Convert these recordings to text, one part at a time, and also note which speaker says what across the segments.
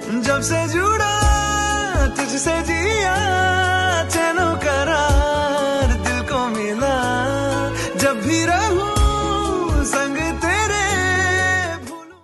Speaker 1: जब से जुड़ा तुझसे जिया चैनो करार दिल को मिला जब भी रहूं संग तेरे भूलूं।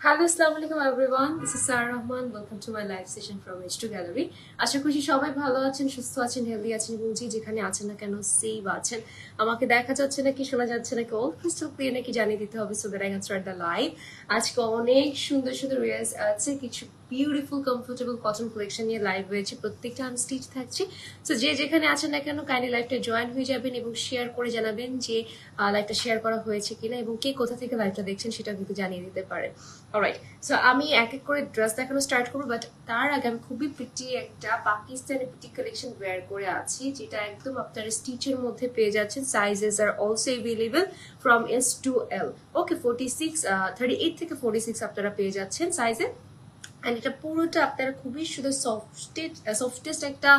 Speaker 2: Hello, Assalamualaikum everyone. This is Sarah Rahman. Welcome to my live session from H2 Gallery. আশা করছি সবাই ভালো আছেন, সুস্থ আছেন, হেলদি আছেন এবং যেখানে আছেন না কেন সেভ আছেন। আমাকে দেখা যাচ্ছে নাকি, শোনা যাচ্ছে নাকি, অল ক্রিস্টাল ক্লিয়ার নাকি জানিয়ে দিতে হবে, so that I can start the live. আজকে অনেক সুন্দর সুন্দর রিয়াজ আছে, কিছু বিউটিফুল কমফোর্টেবল কটন কালেকশন নিয়ে লাইভ হয়েছে, প্রত্যেকটা আনস্টিচ থাকছে। সো যেখানে আছেন না কেন কাইন্ডলি লাইভটা জয়েন হয়ে যাবেন এবং শেয়ার করে জানাবেন যে লাইভটা শেয়ার করা হয়েছে কিনা এবং কে কোথা থেকে লাইভটা দেখছেন সেটা কিন্তু জানিয়ে দিতে পারেন। অলরাইট, সো আমি এক এক করে ড্রেস দেখানো স্টার্ট করবো, বাট তার আগে আমি খুবই প্রিটি একটা পাকিস্তানি প্রিটি কালেকশন ওয়্যার করে আছি, যেটা একদম আপনারা স্টিচের মধ্যে পেয়ে যাচ্ছেন। Sizes are also available from S to L। ওকে, 38 থেকে 46 আপনারা পেয়ে যাচ্ছেন সাইজে। অ্যান্ড এটা পুরোটা আপনারা খুবই শুধু সফটেস্ট একটা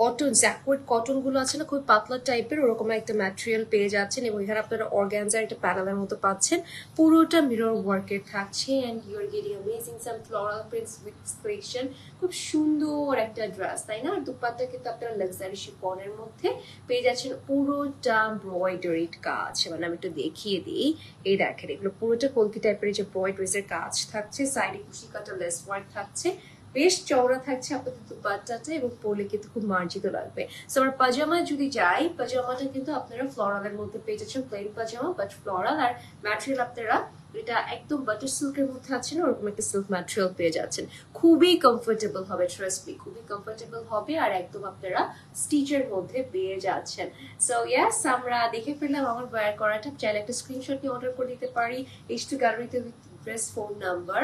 Speaker 2: কটন, জ্যাকওয়েট কটন গুলো আছে না, খুব পাতলা টাইপের, ওরকম একটা ম্যাটেরিয়াল পেয়ে যাচ্ছেন এবং এখানে আপনারা অর্গানজার একটা প্যানেলের মতো পাচ্ছেন। পুরোটা মিরর ওয়ার্কের থাকছে and you are getting amazing some floral prints with collection. খুব সুন্দর একটা ড্রেস, তাই না? আর দুপাট্টা কিন্তু আপনারা লাক্সারি শিফনের মধ্যে পেয়ে যাচ্ছেন, পুরোটা এমব্রয়ডারিড কাজ। মানে আমি একটু দেখিয়ে দিই, এই দেখেন এগুলো পুরোটা কলকি টাইপের যে এমব্রয়ডারিজ এর কাজ থাকছে, সাইডে কুশি কাটা লেস ওয়ার্ক থাকছে, বেশ চওড়া থাকছে আপনাদের দুপাট্টাটা এবং পরলে কিন্তু খুব মার্জিত লাগবে। সো আমার পাজামা যদি যাই, পাজামাটা কিন্তু আপনারা ফ্লোরালের মধ্যে পেয়ে যাচ্ছেন, প্লেন পাজামা বাট ফ্লোরাল, আর ম্যাটেরিয়াল আপনারা এটা একদম বাটার সিল্কের মধ্যে আছে না, ওরকম একটা সিল্ক ম্যাটেরিয়াল পেয়ে যাচ্ছেন। খুবই কমফোর্টেবল হবে, ট্রাস্ট মি, খুবই কমফোর্টেবল হবে আর একদম আপনারা স্টিচের মধ্যে পেয়ে যাচ্ছেন। সো ইয়াস, আমরা দেখে ফেললাম আমার ওয়্যার করাটা। চাইলে একটা স্ক্রিনশট নিয়ে অর্ডার করে দিতে পারি H2 গ্যালারিতে with dress phone number.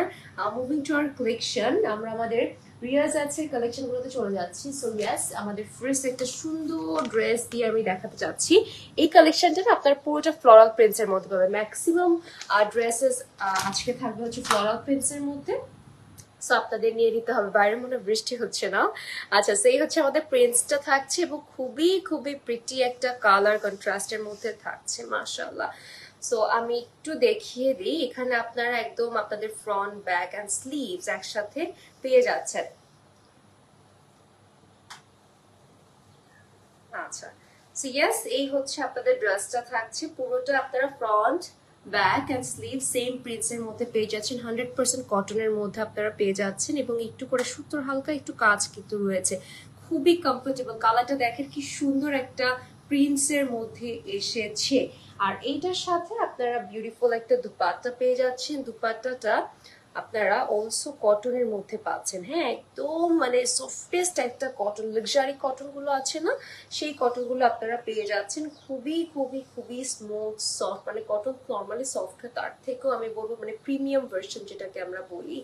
Speaker 2: Moving to our collection, আমরা আমাদের রিয়াজ আছে কালেকশন গুলোতে চলে যাচ্ছি। সো ইয়াস, আমাদের ফার্স্ট একটা সুন্দর ড্রেস দিয়ে আমি দেখাতে চাচ্ছি। এই কালেকশনটা আপনার পুরোটা ফ্লোরাল প্রিন্টস এর মধ্যে পাবেন। ম্যাক্সিমাম ড্রেসেস আজকে থাকবে হচ্ছে ফ্লোরাল প্রিন্টস এর মধ্যে। সো আপনাদের নিয়ে নিতে হবে, বাইরে মনে বৃষ্টি হচ্ছে না। আচ্ছা, সেই হচ্ছে আমাদের প্রিন্টসটা থাকছে এবং খুবই খুবই প্রিটি একটা কালার কন্ট্রাস্টের মধ্যে থাকছে, মাশাআল্লাহ। সো আমি একটু দেখিয়ে দিই, এখানে আপনারা একদম আপনাদের ফ্রন্ট, ব্যাক এন্ড স্লিভস একসাথে পেয়ে যাচ্ছেন। আচ্ছা, সো ইয়েস, এই হচ্ছে আপনাদের ড্রেসটা থাকছে, পুরোটা আপনারা front, back end sleeve same prints এর মধ্যে পেয়ে যাচ্ছেন। 100% কটনের মধ্যে আপনারা পেয়ে যাচ্ছেন এবং একটু করে সুতোর হালকা একটু কাজ কিন্তু রয়েছে। খুবই কমফোর্টেবল, কালারটা দেখেন কি সুন্দর একটা প্রিন্টস এর মধ্যে এসেছে। আর এইটার সাথে আপনারা বিউটিফুল একটা দুপাট্টা পেয়ে যাচ্ছেন। দুপাট্টাটা আপনারা অলসো কটনের মধ্যে পাচ্ছেন। হ্যাঁ, একদম মানে সফটেস্ট একটা কটন, লাক্সারি কটন গুলো আছে না, সেই কটন গুলো আপনারা পেয়ে যাচ্ছেন। খুবই খুবই খুবই স্মুথ সফট, মানে কটন নর্মালি সফট হয়, তার থেকেও আমি বলবো মানে প্রিমিয়াম ভার্সন যেটাকে আমরা বলি,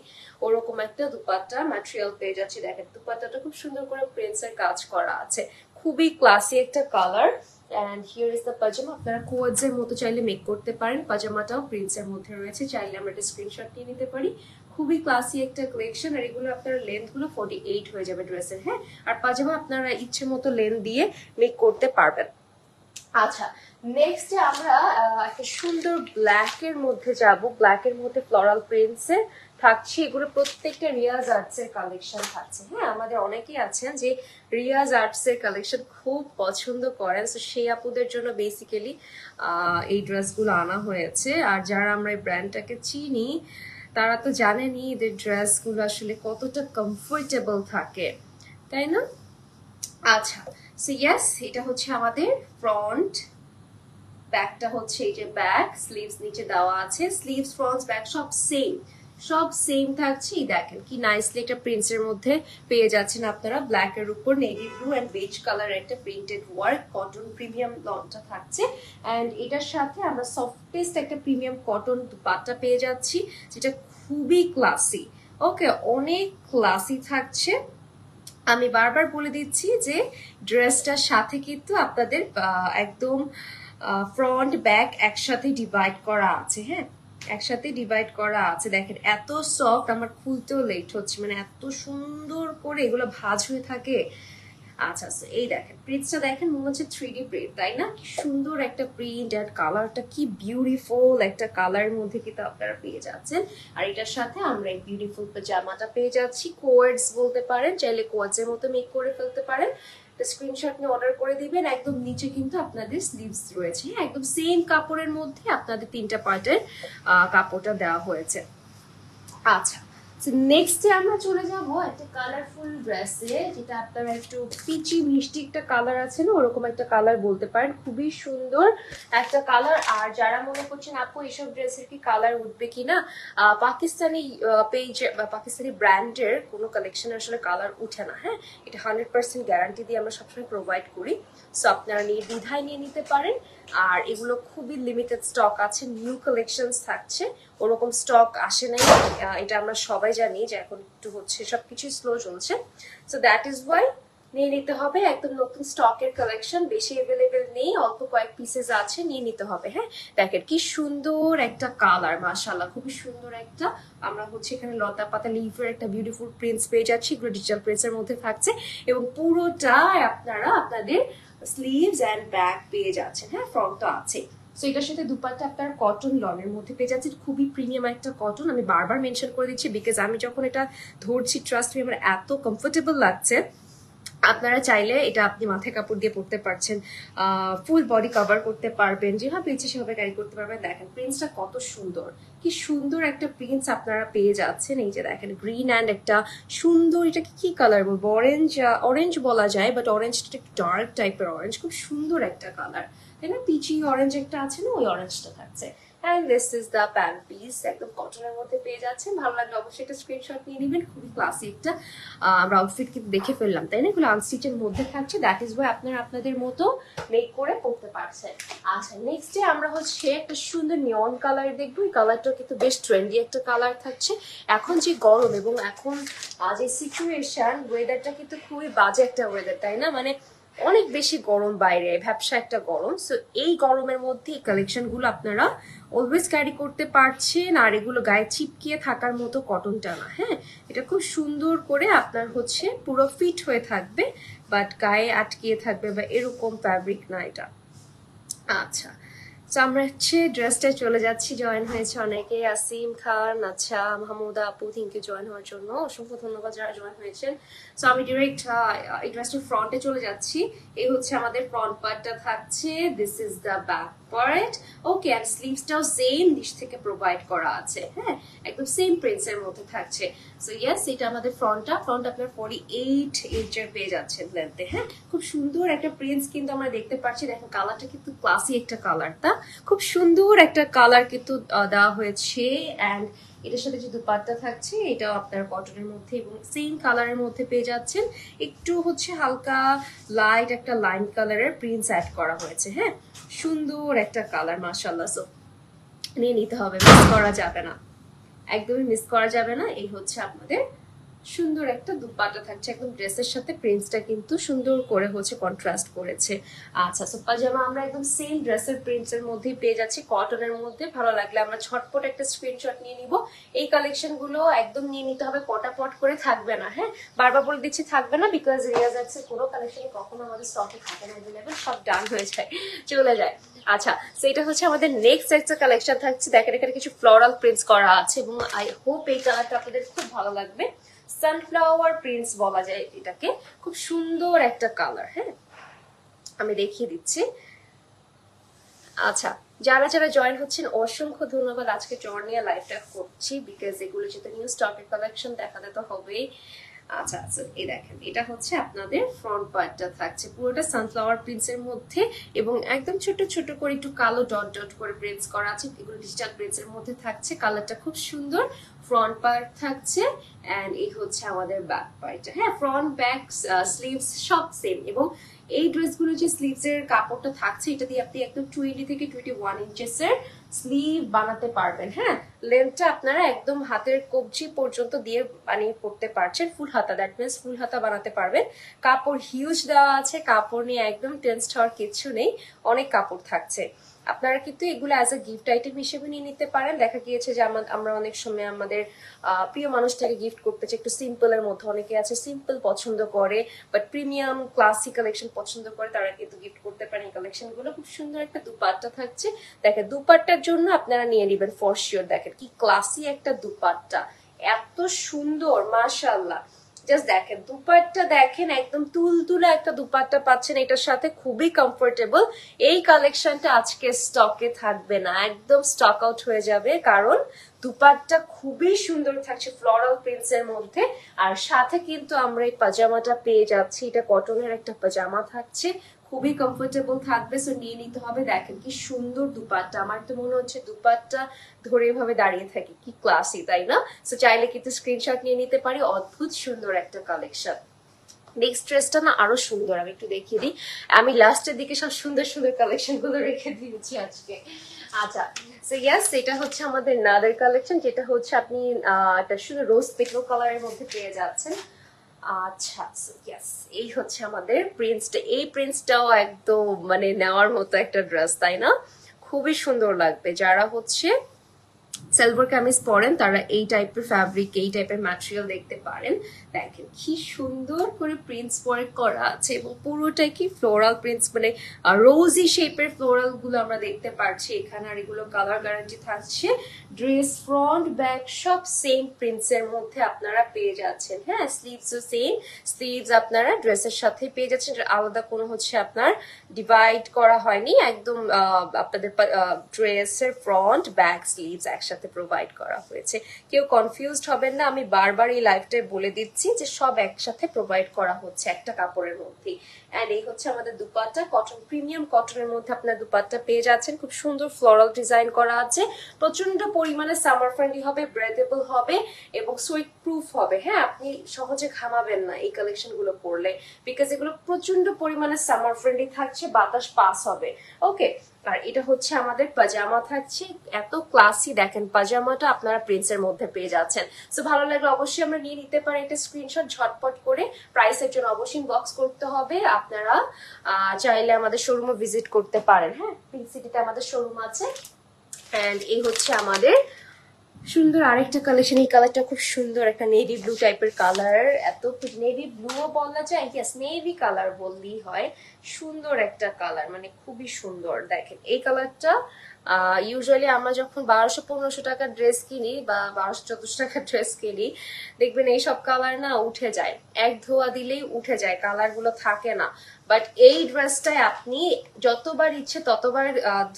Speaker 2: ওরকম একটা দুপাট্টা ম্যাটেরিয়াল পেয়ে যাচ্ছি। দেখেন দুপাট্টাটা খুব সুন্দর করে প্রিন্টস এর কাজ করা আছে, খুবই ক্লাসি একটা colour. And here is the pyjama. আপনারা কোয়াডস এর মতো চাইলে মেক করতে পারেন, পাজামাটাও প্রিন্টস এর মধ্যে রয়েছে, চাইলে আমরা একটা স্ক্রিনশট নিয়ে নিতে পারি। খুবই ক্লাসি একটা কালেকশন, আর এগুলো আপনার লেন্থ গুলো 48 হয়ে যাবে ড্রেসের। হ্যাঁ, আর পাজামা আপনারা ইচ্ছে মতো লেন্থ দিয়ে মেক করতে পারবেন। আচ্ছা, নেক্সট আমরা একটা সুন্দর ব্ল্যাক এর মধ্যে যাব। ব্ল্যাক এর মধ্যে ফ্লোরাল প্রিন্টস এর থাকছে, এগুলো প্রত্যেকটা রিয়াজ আর্টস এর কালেকশন থাকছে। হ্যাঁ, আমাদের অনেকেই আছেন যে রিয়াজ আর্টস এর কালেকশন খুব পছন্দ করেন, তো সেই আপুদের জন্য বেসিক্যালি এই ড্রেসগুলো আনা হয়েছে। আর যারা আমরা এই ব্র্যান্ডটাকে চিনি তারা তো জানেনই এদের ড্রেসগুলো আসলে কতটা কমফোর্টেবল থাকে, তাই না? আচ্ছা, সো ইয়েস, এটা হচ্ছে আমাদের ফ্রন্ট, ব্যাকটা হচ্ছে এই যে ব্যাক, স্লিভস নিচে দেওয়া আছে, স্লিভস, ফ্রন্ট, ব্যাক সব সেম থাকছে। দেখেন কি নাইসলি একটা প্রিন্টস এর মধ্যে পেয়ে যাচ্ছেন আপনারা। ব্ল্যাক এর উপর navy blue and beige colour একটা প্রিন্টেড ওয়ার্ক, কটন প্রিমিয়াম লনটা থাকছে। এন্ড এটার সাথে আমরা সফটেস্ট একটা প্রিমিয়াম কটন দুপাট্টা পেয়ে যাচ্ছি, যেটা খুবই ক্লাসি। ওকে, অনেক ক্লাসি থাকছে। আমি বারবার বলে দিচ্ছি যে ড্রেসটার সাথে কিন্তু আপনাদের একদম ফ্রন্ট ব্যাক একসাথে ডিভাইড করা আছে। হ্যাঁ, একসাথে ডিভাইড করা আছে। দেখেন এত সফট, আমার খুলতেও লেট হচ্ছে, মানে এত সুন্দর করে এগুলো ভাঁজ হয়ে থাকে। আচ্ছা, এই দেখেন প্রিন্টটা দেখেন, মনে হচ্ছে 3D প্রিন্ট, তাই না? কি সুন্দর একটা প্রিন্ট, আর কালারটা কি বিউটিফুল একটা কালারের মধ্যে কিন্তু আপনারা পেয়ে যাচ্ছেন। আর এটার সাথে আমরা এই বিউটিফুল পাজামাটা পেয়ে যাচ্ছি। কোয়ার্ডস বলতে পারেন, চাইলে কোয়ার্ডসের মতো মেক করে ফেলতে পারেন। স্ক্রিনশট নিয়ে অর্ডার করে দিবেন। একদম নিচে কিন্তু আপনাদের স্লিভস রয়েছে, একদম সেম কাপড়ের মধ্যে আপনাদের 3টা পার্টের কাপড়টা দেওয়া হয়েছে। আচ্ছা, নেক্সটে আমরা চলে যাব একটা কালারফুল ড্রেসে, যেটা আপনারা একটু পিচি মিষ্টি একটা কালার আছে না, ওরকম একটা কালার বলতে পারেন। খুবই সুন্দর একটা কালার। আর যারা মনে করছেন আপু এইসব ড্রেসের কি কালার উঠবে কিনা, পাকিস্তানি পেজ বা পাকিস্তানি ব্র্যান্ডের কোনো কালেকশনে আসলে কালার উঠে না। হ্যাঁ, এটা 100% গ্যারান্টি দিয়ে আমরা সবসময় প্রোভাইড করি। সো আপনারা নির্দ্বিধায় নিয়ে নিতে পারেন। আর এগুলো খুবই লিমিটেড স্টক আছে, নিউ কালেকশনস থাকছে, ওরকম স্টক আসে নাই। এটা আমরা সবাই জানি যে এখন একটু হচ্ছে সবকিছু স্লো চলছে। সো দ্যাট ইজ ওয়াই নিয়ে নিতে হবে। একদম নতুন স্টকের কালেকশন, বেশি অ্যাভেলেবেল নেই, অল্প কয়েক পিসেস আছে, নিয়ে নিতে হবে। হ্যাঁ, দেখেন কি সুন্দর একটা কালার, মাশাআল্লাহ, খুবই সুন্দর একটা। আমরা হচ্ছে এখানে লতা পাতা লিফের একটা বিউটিফুল প্রিন্টস পেয়ে যাচ্ছি, এগুলো ডিজিটাল প্রিন্টসের মধ্যে থাকছে, এবং পুরোটা আপনারা আপনাদের স্লিভস এন্ড ব্যাক পেয়ে যাচ্ছেন। হ্যাঁ, ফ্রন্ট তো আছে। সো এটার সাথে দুপাট্টা আপনার কটন লনের মধ্যে পেয়ে যাচ্ছেন, খুবই প্রিমিয়াম একটা কটন। আমি বারবার মেনশন করে দিচ্ছি বিকজ আমি যখন এটা ধরছি, ট্রাস্ট মি, আমার এত কমফোর্টেবল লাগছে। আপনারা চাইলে এটা আপনি মাথায় কাপড় দিয়ে পরতে পারছেন, ফুল বডি কভার করতে পারবেন, যেভাবে ইচ্ছে সেভাবে ক্যারি করতে পারবেন। দেখেন প্রিন্টসটা কত সুন্দর, কি সুন্দর একটা প্রিন্টস আপনারা পেয়ে যাচ্ছেন। এই যে দেখেন গ্রিন অ্যান্ড একটা সুন্দর, এটাকে কি কালার বলবো, অরেঞ্জ বলা যায়, বাট অরেঞ্জটা একটু ডার্ক টাইপের অরেঞ্জ, খুব সুন্দর একটা কালার, তাই না? পিচি অরেঞ্জ একটা আছে না, ওই অরেঞ্জটা থাকছে। And this is the pant piece, একদম কটনের মধ্যে পেয়ে যাচ্ছেন। ভালো লাগলে অবশ্যই একটা স্ক্রিনশট নিয়ে নেবেন। খুবই ক্লাসি একটা আমরা আউটফিট কিন্তু দেখে ফেললাম, তাই না? এগুলো আনস্টিচের মধ্যে থাকছে, দ্যাট ইজ ওয়াই আপনারা আপনাদের মতো মেক করে পরতে পারছেন। আচ্ছা, নেক্সটে আমরা হচ্ছে একটা সুন্দর নিয়ন কালার দেখবো। এই কালারটা কিন্তু বেশ ট্রেন্ডি একটা কালার থাকছে। এখন যে গরম এবং এখন যে সিচুয়েশন, ওয়েদারটা কিন্তু খুবই বাজে একটা ওয়েদার, তাই না? মানে অনেক বেশি গরম বাইরে, ভ্যাপসা একটা গরম। সো এই গরমের মধ্যে এই কালেকশন গুলো আপনারা অলওয়েজ ক্যারি করতে পারছেন। আর এগুলো গায়ে চিপকিয়ে থাকার মতো কটনটা না। হ্যাঁ, এটা খুব সুন্দর করে আপনার হচ্ছে পুরো ফিট হয়ে থাকবে, বাট গায়ে আটকিয়ে থাকবে বা এরকম ফ্যাব্রিক না এটা। আচ্ছা, তো আমরা হচ্ছে ড্রেসটায় চলে যাচ্ছি। জয়েন হয়েছে অনেকে, আসিম খান, আচ্ছা, মাহমুদা আপু, থ্যাংক ইউ জয়েন হওয়ার জন্য, অসংখ্য ধন্যবাদ যারা জয়েন হয়েছেন। সো আমি ডিরেক্ট এই ড্রেসটার ফ্রন্টে চলে যাচ্ছি। এই হচ্ছে আমাদের ফ্রন্ট পার্টটা থাকছে, this is the back part. Okay, আর স্লিভসটাও সেম দিক থেকে প্রোভাইড করা আছে। হ্যাঁ, একদম সেম প্রিন্টসের মধ্যে থাকছে। সো ইয়েস, এটা আমাদের ফ্রন্ট আপনার 48 ইঞ্চের পেয়ে যাচ্ছেন লেন্থে। হ্যাঁ, খুব সুন্দর একটা প্রিন্টস কিন্তু আমরা দেখতে পাচ্ছি। দেখেন কালারটা কিন্তু ক্লাসি একটা কালারটা, খুব সুন্দর একটা কালার কিন্তু দেওয়া হয়েছে। অ্যান্ড এটার সাথে যে দুপাট্টা থাকছে, এটাও আপনার কটনের মধ্যে এবং সেম কালারের মধ্যে পেয়ে যাচ্ছেন। একটু হচ্ছে হালকা লাইট একটা লাইন কালারের প্রিন্টস অ্যাড করা হয়েছে। হ্যাঁ, সুন্দর একটা কালার, মাশাআল্লাহ। সো নিয়ে নিতে হবে, মিস করা যাবে না, একদমই মিস করা যাবে না। এই হচ্ছে আপনাদের সুন্দর একটা দুপাট্টা থাকছে, একদম ড্রেসের সাথে প্রিন্টসটা কিন্তু সুন্দর করে হচ্ছে কন্ট্রাস্ট করেছে। আচ্ছা, সো পাজামা আমরা একদম সেম ড্রেসের প্রিন্টস এর মধ্যেই পেয়ে যাচ্ছি, কটনের মধ্যে। ভালো লাগলে আমরা ঝটপট একটা স্ক্রিনশট নিয়ে নিব। এই কালেকশন গুলো একদম নিয়ে নিতে হবে, পটাপট করে থাকবে না। হ্যাঁ, বারবার বলে দিচ্ছি থাকবে না, বিকজ রিয়াজার্সের কোনো কালেকশন কখনো আমাদের স্টকে থাকে না, অ্যাভেলেবেল, সব ডান হয়ে যায়, চলে যায়। আচ্ছা, সো এটা হচ্ছে আমাদের নেক্সট একটা কালেকশন থাকছে। দেখেন এখানে কিছু ফ্লোরাল প্রিন্টস করা আছে এবং আই হোপ এই কালারটা আপনাদের খুব ভালো লাগবে। সানফ্লাওয়ার প্রিন্টস বলা যায় এটাকে, খুব সুন্দর একটা কালার। হ্যাঁ, আমি দেখিয়ে দিচ্ছি। আচ্ছা, যারা যারা জয়েন হচ্ছেন অসংখ্য ধন্যবাদ। আজকে জ্বর নিয়ে লাইভটা করছি বিকজ এগুলো যেহেতু নিউ স্টকের কালেকশন, দেখাতে তো হবেই। আচ্ছা আচ্ছা, এই দেখেন এটা হচ্ছে আপনাদের ফ্রন্ট পার্টটা থাকছে, পুরোটা সানফ্লাওয়ার প্রিন্টস এর মধ্যে এবং একদম ছোট ছোট করে একটু কালো ডট ডট করে প্রিন্টস করা আছে। এগুলো ডিজিটাল প্রিন্টস এর মধ্যে থাকছে, কালারটা খুব সুন্দর। ফ্রন্ট পার্ট থাকছে এন্ড এই হচ্ছে আমাদের ব্যাক পার্টটা। হ্যাঁ, ফ্রন্ট ব্যাক স্লিভস সব সেম এবং এই ড্রেসগুলো যে স্লিভস এর কাপড়টা থাকছে, এটা দিয়ে আপনি একদম 20 থেকে 21 ইঞ্চেস এর স্লিভ বানাতে পারবেন। হ্যাঁ, লেন্থটা আপনারা একদম হাতের কবজি পর্যন্ত দিয়ে বানিয়ে পড়তে পারছেন, ফুল হাতা, দ্যাট মিনস ফুল হাতা বানাতে পারবেন। কাপড় হিউজ দেওয়া আছে, কাপড় নিয়ে একদম টেনসড হওয়ার কিছু নেই, অনেক কাপড় থাকছে। আপনারা কিন্তু এগুলো অ্যাজ এ গিফট আইটেম হিসেবে নিয়ে নিতে পারেন। দেখা গিয়েছে যে আমরা অনেক সময় আমাদের প্রিয় মানুষটাকে গিফট করতে চাই একটু সিম্পলের মধ্যে, অনেকে আছে সিম্পল পছন্দ করে বাট প্রিমিয়াম ক্লাসিক কালেকশন পছন্দ করে, তারা কিন্তু গিফট করতে পারেন। এই কালেকশন গুলো খুব সুন্দর একটা দুপাট্টা থাকছে। দেখেন দুপাট্টার জন্য আপনারা নিয়ে নেবেন ফর শিওর। দেখেন কি ক্লাসি একটা দুপাট্টা, এত সুন্দর মাশাআল্লাহ। জাস্ট দেখেন দুপাট্টা, দেখেন একদম তুলতুলা একটা দুপাট্টা পাচ্ছেন এটার সাথে, খুবই কমফোর্টেবল। এই কালেকশনটা আজকে স্টকে থাকবে না, একদম স্টক আউট হয়ে যাবে, কারণ দুপাট্টা খুবই সুন্দর থাকছে ফ্লোরাল প্রিন্টস এর মধ্যে। আর সাথে কিন্তু আমরা এই পাজামাটা পেয়ে যাচ্ছি, এটা কটনের একটা পাজামা থাকছে, খুবই কমফোর্টেবল থাকবে। সো নিয়ে নিতে হবে। দেখেন কি সুন্দর দুপাট্টা, আমার তো মনে হচ্ছে দুপাট্টা ধরে এভাবে দাঁড়িয়ে থাকি, কি ক্লাসি তাই না? সো চাইলে কিন্তু স্ক্রিনশট নিয়ে নিতে পারি, অদ্ভুত সুন্দর একটা কালেকশন। নেক্সট ড্রেসটা না আরো সুন্দর, আমি একটু দেখিয়ে দিই। আমি লাস্টের দিকে সব সুন্দর সুন্দর কালেকশন গুলো রেখে দিয়েছি আজকে। আচ্ছা, সো ইয়াস, এটা হচ্ছে আমাদের নাদের কালেকশন, যেটা হচ্ছে আপনি একটা শুধু রোজ পেট্রোল কালারের মধ্যে পেয়ে যাচ্ছেন। আচ্ছা, ইয়েস, এই হচ্ছে আমাদের প্রিন্সটা। এই প্রিন্সটাও একদম মানে নেওয়ার মতো একটা ড্রেস, তাই না? খুবই সুন্দর লাগবে। যারা হচ্ছে সিলভার কামিজ পরেন তারা এই টাইপের ফ্যাব্রিক, এই টাইপের ম্যাটেরিয়াল দেখতে পারেন। দেখেন কি সুন্দর করে প্রিন্টস ওয়ার্ক করা আছে এবং পুরোটাই কি ফ্লোরাল প্রিন্টস, মানে রোজি শেপের ফ্লোরাল গুলো আমরা দেখতে পাচ্ছি এখানে। আর এগুলো কালার গ্যারান্টি থাকছে। ড্রেস ফ্রন্ট ব্যাক সব সেম প্রিন্টস এর মধ্যে আপনারা পেয়ে যাচ্ছেন। হ্যাঁ, স্লিভসও সেম, স্লিভস আপনারা ড্রেসের সাথে পেয়ে যাচ্ছেন, আলাদা কোনো হচ্ছে আপনার ডিভাইড করা হয়নি, একদম আপনাদের ড্রেসের ফ্রন্ট ব্যাক স্লিভস একসাথে প্রোভাইড করা হয়েছে। কেউ কনফিউজড হবেন না, আমি বারবার এই লাইভটায় বলে দিচ্ছি যে সব একসাথে প্রোভাইড করা হচ্ছে একটা কাপড়ের মধ্যেই। এন্ড এই হচ্ছে আমাদের দুপাট্টা, কটন, প্রিমিয়াম কটনের মধ্যে আপনার দুপাট্টা পেয়ে যাচ্ছেন। খুব সুন্দর ফ্লোরাল ডিজাইন করা আছে, প্রচন্ড পরিমাণে সামার ফ্রেন্ডলি হবে, ব্রেথেবল হবে এবং সুইট প্রুফ হবে। হ্যাঁ, আপনি সহজে ঘামাবেন না এই কালেকশন গুলো পরলে, বিকজ এগুলো প্রচন্ড পরিমাণে সামার ফ্রেন্ডলি থাকছে, বাতাস পাস হবে। ওকে, আর এটা হচ্ছে আমাদের পাজামা থাকছে, এত ক্লাসি। দেখেন পাজামাটা আপনারা প্রিন্টসের মধ্যে পেয়ে যাচ্ছেন। সো ভালো লাগলে অবশ্যই আমরা নিয়ে নিতে পারি একটা স্ক্রিনশট ঝটপট করে। প্রাইসের জন্য অবশ্যই বক্স করতে হবে। আপনারা চাইলে আমাদের শোরুমে ভিজিট করতে পারেন। হ্যাঁ, পিঙ্ক সিটিতে আমাদের শোরুম আছে। এন্ড এই হচ্ছে আমাদের সুন্দর আরেকটা কালেকশন। এই কালারটা খুব সুন্দর, একটা নেভি ব্লু টাইপের কালার, এত নেভি ব্লুও বলা যায়, ইয়েস নেভি কালার বললেই হয়। সুন্দর একটা কালার, মানে খুবই সুন্দর। দেখেন এই কালারটা ইউজুয়ালি আমরা যখন 1200-1500 টাকার ড্রেস কিনি বা 1200-1400 টাকার ড্রেস কিনি, দেখবেন এইসব কালার না উঠে যায়, এক ধোয়া দিলেই উঠে যায়, কালার গুলো থাকে না। বাট এই ড্রেসটায় আপনি যতবার ইচ্ছে ততবার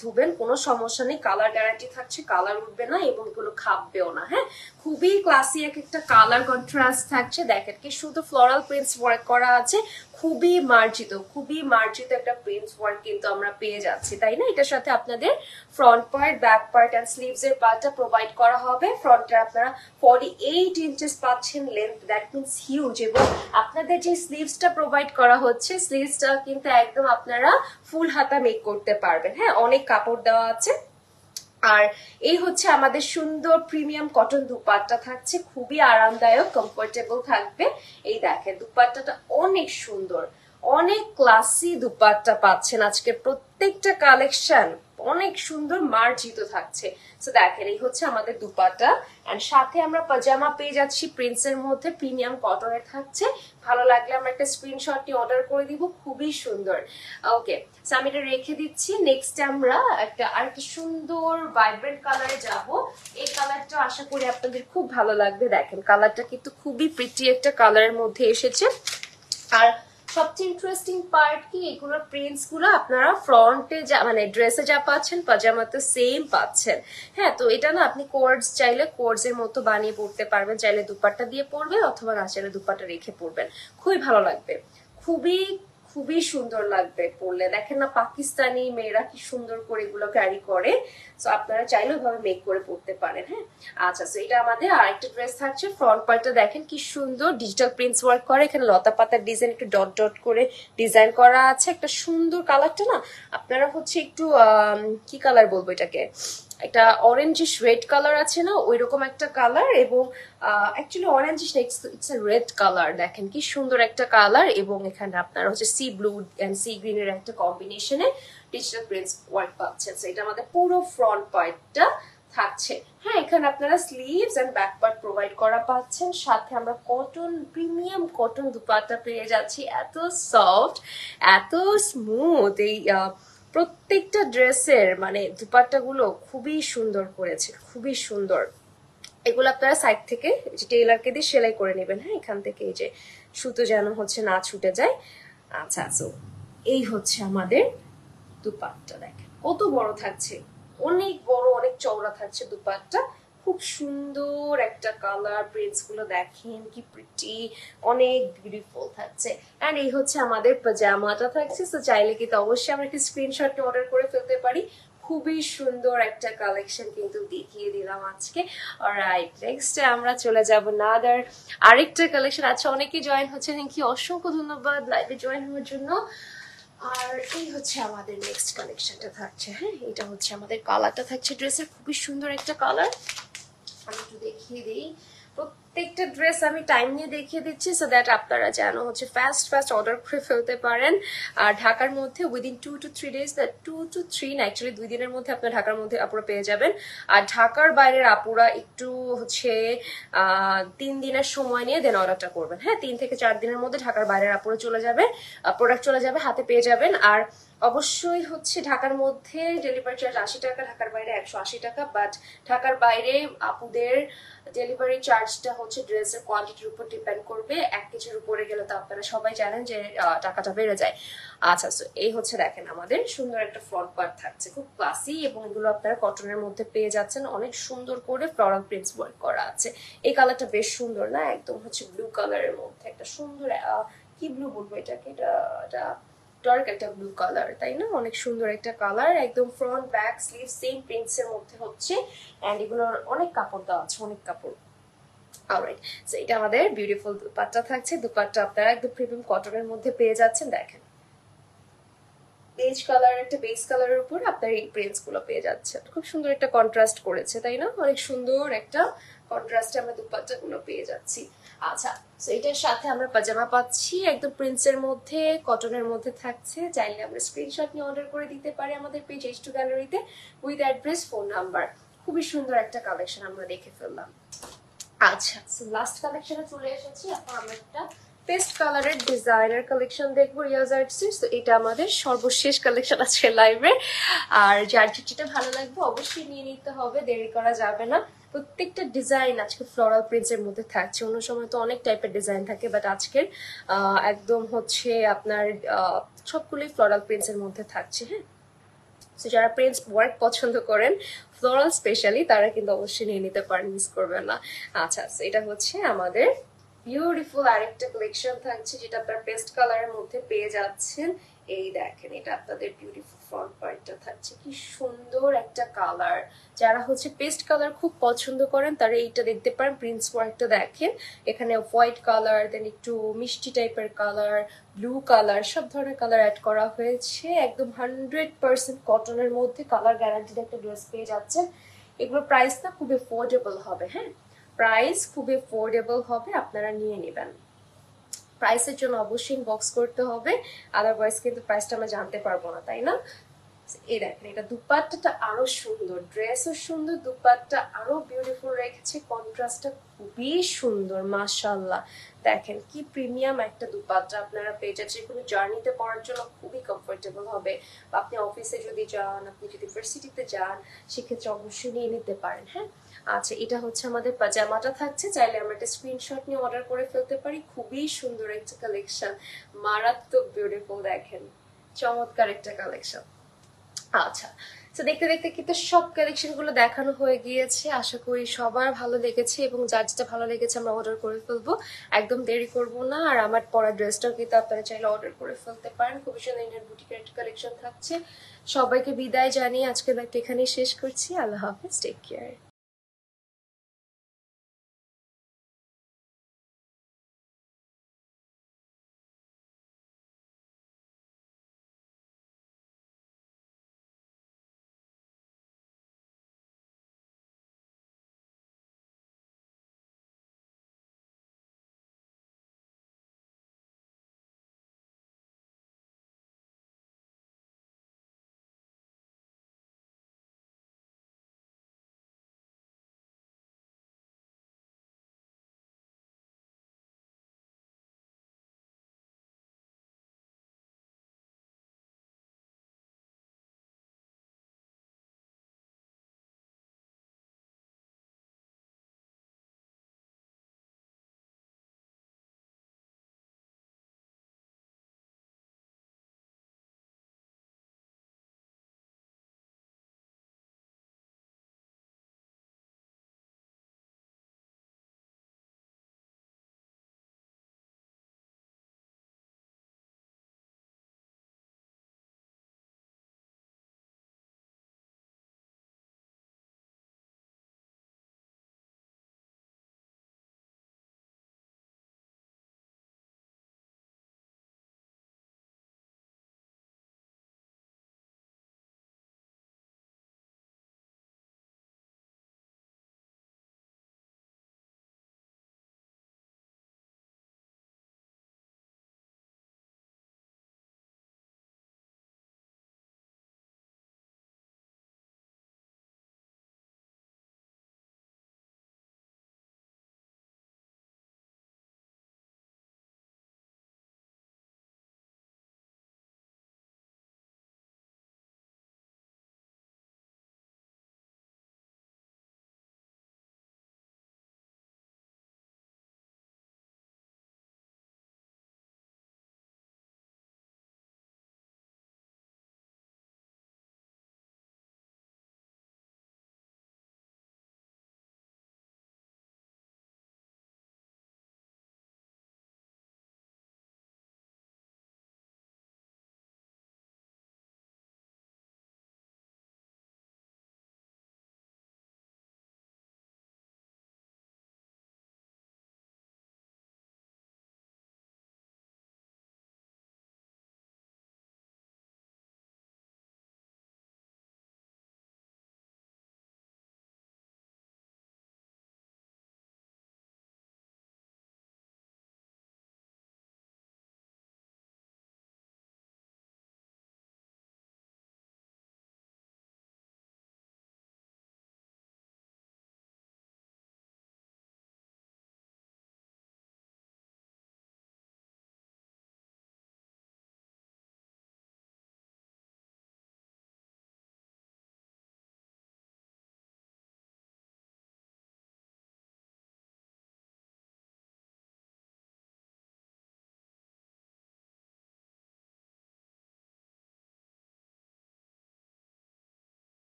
Speaker 2: ধুবেন, কোনো সমস্যা নেই, কালার গ্যারান্টি থাকছে, কালার উঠবে না এবং এগুলো খাববেও না। হ্যাঁ, খুবই ক্লাসি একটা কালার কন্ট্রাস্ট থাকছে। দেখেন কি শুধু ফ্লোরাল প্রিন্টস ওয়ার্ক করা আছে, খুবই মার্জিত একটা প্রিন্টস ওয়ার্ক কিন্তু আমরা পেয়ে যাচ্ছি, তাই না? এটার সাথে আপনাদের front part, back part and sleeves এর পার্টটা প্রোভাইড করা হবে। ফ্রন্টে আপনারা 48 ইঞ্চেস পাচ্ছেন লেন্থ, দ্যাট মিনস হিউজ। এবং আপনাদের যে স্লিভসটা প্রোভাইড করা হচ্ছে, স্লিভসটা কিন্তু একদম আপনারা ফুল হাতা মেক করতে পারবেন। হ্যাঁ, অনেক কাপড় দেওয়া আছে। আর এই হচ্ছে আমাদের সুন্দর প্রিমিয়াম কটন দুপাট্টা থাকছে, খুবই আরামদায়ক, কমফোর্টেবল থাকবে। এই দেখেন দুপাট্টাটা অনেক সুন্দর, অনেক ক্লাসি দুপাট্টা পাচ্ছেন। আজকে প্রত্যেকটা কালেকশন অনেক সুন্দর মার্জিত থাকছে। সো দেখেন এই হচ্ছে আমাদের দুপাট্টা, এন্ড সাথে আমরা পাজামা পেয়ে যাচ্ছি প্রিন্টসের মধ্যে, প্রিমিয়াম কটনের থাকছে। ভালো লাগলে আমরা একটা স্ক্রিনশট নিয়ে অর্ডার করে দিব, খুবই সুন্দর। ওকে, সো আমি এটা রেখে দিচ্ছি। নেক্সট আমরা আরেকটা সুন্দর ভাইব্রেন্ট কালারে যাব। এই কালারটা আশা করি আপনাদের খুব ভালো লাগবে। দেখেন কালারটা কিন্তু খুবই প্রিটি একটা কালারের মধ্যে এসেছে। আর সবচেয়ে ইন্টারেস্টিং পার্ট কি, এগুলোর প্রিন্টস গুলো আপনারা ফ্রন্টে যা মানে ড্রেসে যা পাচ্ছেন পাজামাতে সেম পাচ্ছেন। হ্যাঁ, তো এটা না আপনি কোর্ডস চাইলে কোর্ডস এর মতো বানিয়ে পড়তে পারবেন, চাইলে দুপাট্টা দিয়ে পরবেন অথবা না চাইলে দুপাট্টা রেখে পরবেন, খুবই ভালো লাগবে, খুবই সুন্দর লাগবে পরলে। দেখেন না পাকিস্তানি মেয়েরা কি সুন্দর করে এগুলো ক্যারি করে। সো আপনারা চাইলে ওইভাবে মেক করে পড়তে পারেন। হ্যাঁ, আচ্ছা, সো এটা আমাদের আরেকটা ড্রেস থাকছে। ফ্রন্ট পার্টটা দেখেন কি সুন্দর ডিজিটাল প্রিন্টস ওয়ার্ক করে, এখানে লতা পাতার ডিজাইন, একটু ডট ডট করে ডিজাইন করা আছে। একটা সুন্দর কালারটা না আপনারা হচ্ছে একটু কি কালার বলবো এটাকে, একটা অরেঞ্জিশ রেড কালার আছে না, ওইরকম একটা কালার। এবং অ্যাকচুয়ালি অরেঞ্জিশ না, ইটস এ রেড কালার। দেখেন কি সুন্দর একটা কালার। এবং এখানে আপনারা হচ্ছে sea blue and sea green এর একটা কম্বিনেশনে ডিজিটাল প্রিন্টস ওয়ার্ক পাচ্ছেন। সো এটা আমাদের পুরো ফ্রন্ট পার্টটা থাকছে। হ্যাঁ, এখানে আপনারা sleeves and back part provide করা পাচ্ছেন, সাথে আমরা কটন প্রিমিয়াম কটন দুপাট্টা পেয়ে যাচ্ছি। এত সফট, এত স্মুথ, এই প্রত্যেকটা ড্রেসের মানে দুপাট্টাগুলো খুবই সুন্দর করেছে, খুবই সুন্দর। এগুলো আপনারা সাইড থেকে টেইলারকে দিয়ে সেলাই করে নেবেন। হ্যাঁ, এখান থেকে এই যে সুতো যেন হচ্ছে না ছুটে যায়। আচ্ছা, সো এই হচ্ছে আমাদের দুপাট্টা। দেখেন কত বড় থাকছে, অনেক বড়, অনেক চওড়া থাকছে দুপাট্টা। খুব সুন্দর একটা কালার, প্রিন্টস গুলো দেখেন কি প্রিটি, অনেক বিউটিফুল থাকছে। এন্ড এই হচ্ছে আমাদের পাজামাটা থাকছে। তো চাইলে কিন্তু অবশ্যই আমরা একটা স্ক্রিনশট অর্ডার করে ফেলতে পারি। খুবই সুন্দর একটা কালেকশন কিন্তু দেখিয়ে দিলাম আজকে। অলরাইট, নেক্সট আমরা চলে যাব নাদার আরেকটা কালেকশন। আচ্ছা, অনেকেই জয়েন হচ্ছে, থ্যাংক ইউ, অসংখ্য ধন্যবাদ লাইভে জয়েন হওয়ার জন্য। আর এই হচ্ছে আমাদের নেক্সট কালেকশনটা থাকছে। হ্যাঁ, এটা হচ্ছে আমাদের কালারটা থাকছে ড্রেসের, খুবই সুন্দর একটা কালার। আমি একটু দেখিয়ে দিই, প্রত্যেকটা ড্রেস আমি টাইম নিয়ে দেখিয়ে দিচ্ছি সো দ্যাট আপনারা যেন হচ্ছে ফাস্ট অর্ডার করে ফেলতে পারেন। আর ঢাকার মধ্যে উইদিন 2 to 3 days, 2 to 3 না, অ্যাকচুয়ালি 2 দিনের মধ্যে আপনার ঢাকার মধ্যে আপুরা পেয়ে যাবেন। আর ঢাকার বাইরের আপুরা একটু হচ্ছে 3 দিনের সময় নিয়ে দেন অর্ডারটা করবেন। হ্যাঁ, 3 থেকে 4 দিনের মধ্যে ঢাকার বাইরের আপুরা চলে যাবে, প্রোডাক্ট চলে যাবে, হাতে পেয়ে যাবেন। আর অবশ্যই হচ্ছে ঢাকার মধ্যে ডেলিভারি চার্জ 80 টাকা, ঢাকার বাইরে 180 টাকা। বাট ঢাকার বাইরে আপুদের ডেলিভারি চার্জটা হচ্ছে ড্রেসের কোয়ান্টিটির উপর ডিপেন্ড করবে। 1 কেজির উপরে গেলে তো আপনারা সবাই জানেন যে টাকাটা বেড়ে যায়। আচ্ছা, সো এই হচ্ছে দেখেন আমাদের সুন্দর একটা ফ্রন্ট পার্ট থাকছে, খুব ক্লাসি, এবং এগুলো আপনারা কটনের মধ্যে পেয়ে যাচ্ছেন। অনেক সুন্দর করে ফ্লোরাল প্রিন্টস ওয়ার্ক করা আছে। এই কালারটা বেশ সুন্দর না, একদম হচ্ছে ব্লু কালারের মধ্যে একটা সুন্দর, কি ব্লু বলবো এটাকে, এটা ডার্ক একটা ব্লু কালার, তাই না? অনেক সুন্দর একটা কালার, একদম front back sleeve same prints এর মধ্যে হচ্ছে। এন্ড এগুলোর অনেক কাপড় দেওয়া আছে, অনেক কাপড়। অলরাইট, সো এটা আমাদের বিউটিফুল দুপাট্টা থাকছে। দুপাট্টা আপনারা একদম প্রিমিয়াম কটনের মধ্যে পেয়ে যাচ্ছেন। দেখেন বেজ কালার, একটা বেজ কালারের উপর আপনার এই প্রিন্টস গুলো পেয়ে যাচ্ছেন। খুব সুন্দর একটা কন্ট্রাস্ট করেছে, তাই না? অনেক সুন্দর একটা কন্ট্রাস্টে আমরা দুপাট্টা গুলো পেয়ে যাচ্ছি। আচ্ছা, তো এটার সাথে আমরা পাজামা পাচ্ছি, একদম প্রিন্টসের মধ্যে, কটনের মধ্যে থাকছে। চাইলে আমরা স্ক্রিনশট নিয়ে অর্ডার করে দিতে পারি আমাদের পেজ H2 গ্যালারিতে উইথ অ্যাড্রেস, ফোন নাম্বার। খুবই সুন্দর একটা কালেকশন আমরা দেখে ফেললাম। আচ্ছা, লাস্ট কালেকশনে চলে এসেছি। এখন আমরা একটা পেস্ট কালারের ডিজাইনার কালেকশন দেখবো, রিয়াজ আর্টসের। তো এটা আমাদের সর্বশেষ কালেকশন আছে লাইভে। আর যার যেটা ভালো লাগবে অবশ্যই নিয়ে নিতে হবে, দেরি করা যাবে না। প্রত্যেকটা ডিজাইন আজকে ফ্লোরাল প্রিন্টস এর মধ্যে থাকছে। অন্য সময় তো অনেক টাইপের ডিজাইন থাকে, বাট আজকের একদম হচ্ছে আপনার সবগুলোই ফ্লোরাল প্রিন্টস এর মধ্যে থাকছে। হ্যাঁ, তো যারা প্রিন্টস ওয়ার্ক পছন্দ করেন, ফ্লোরাল স্পেশালি, তারা কিন্তু অবশ্যই নিয়ে নিতে পারেন, মিস করবেন না। আচ্ছা, এটা হচ্ছে আমাদের বিউটিফুল আরেকটা কালেকশন থাকছে, যেটা আপনার পেস্ট কালারের মধ্যে পেয়ে যাচ্ছেন। এই দেখেন, এটা আপনাদের বিউটিফুল ফ্রন্ট পার্টটা থাকছে, কি সুন্দর একটা কালার। যারা হচ্ছে পেস্ট কালার খুব পছন্দ করেন তারা এইটা দেখতে পারেন। প্রিন্টস ওয়ার্কটা দেখেন, এখানে হোয়াইট কালার, দেন একটু মিষ্টি টাইপের কালার, ব্লু কালার, সব ধরনের কালার অ্যাড করা হয়েছে। একদম 100% কটনের মধ্যে কালার গ্যারান্টিড একটা ড্রেস পেয়ে যাচ্ছেন। এগুলোর প্রাইস না খুব এফোর্ডেবল হবে। হ্যাঁ, প্রাইস খুব এফোর্ডেবল হবে, আপনারা নিয়ে নেবেন। প্রাইসের জন্য অবশ্যই ইনবক্স করতে হবে, আদারওয়াইজ কিন্তু প্রাইসটা আমরা জানতে পারবো না, তাই না? এই দেখেন, এটা দুপাট্টাটা আরো সুন্দর, ড্রেসও সুন্দর, দুপাট্টা আরো বিউটিফুল রেখেছে, কন্ট্রাস্টটা খুবই সুন্দর, মাশাআল্লাহ। দেখেন কি প্রিমিয়াম একটা দুপাট্টা আপনারা পেয়ে যাচ্ছেন। কোনো জার্নিতে পরার জন্য খুবই কমফোর্টেবল হবে, বা আপনি অফিসে যদি যান, আপনি যদি ভার্সিটিতে যান, সেক্ষেত্রে অবশ্যই নিয়ে নিতে পারেন। হ্যাঁ, আচ্ছা, এটা হচ্ছে আমাদের পাজামাটা থাকছে। চাইলে আমরা একটা স্ক্রিনশট নিয়ে অর্ডার করে ফেলতে পারি। খুবই সুন্দর একটা কালেকশন, মারাত্মক বিউটিফুল, দেখেন চমৎকার একটা কালেকশন। আচ্ছা, তো দেখতে দেখতে কিন্তু সব কালেকশন গুলো দেখানো হয়ে গিয়েছে। আশা করি সবার ভালো লেগেছে, এবং যার যেটা ভালো লেগেছে আমরা অর্ডার করে ফেলবো, একদম দেরি করব না। আর আমার পরা ড্রেসটাও কিন্তু আপনারা চাইলে অর্ডার করে ফেলতে পারেন। খুবই সুন্দর ইন্ডিয়ান বুটিকের একটা কালেকশন থাকছে। সবাইকে বিদায় জানিয়ে আজকে লাইভটা এখানেই শেষ করছি। আল্লাহ হাফেজ, টেক কেয়ার।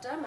Speaker 2: একটা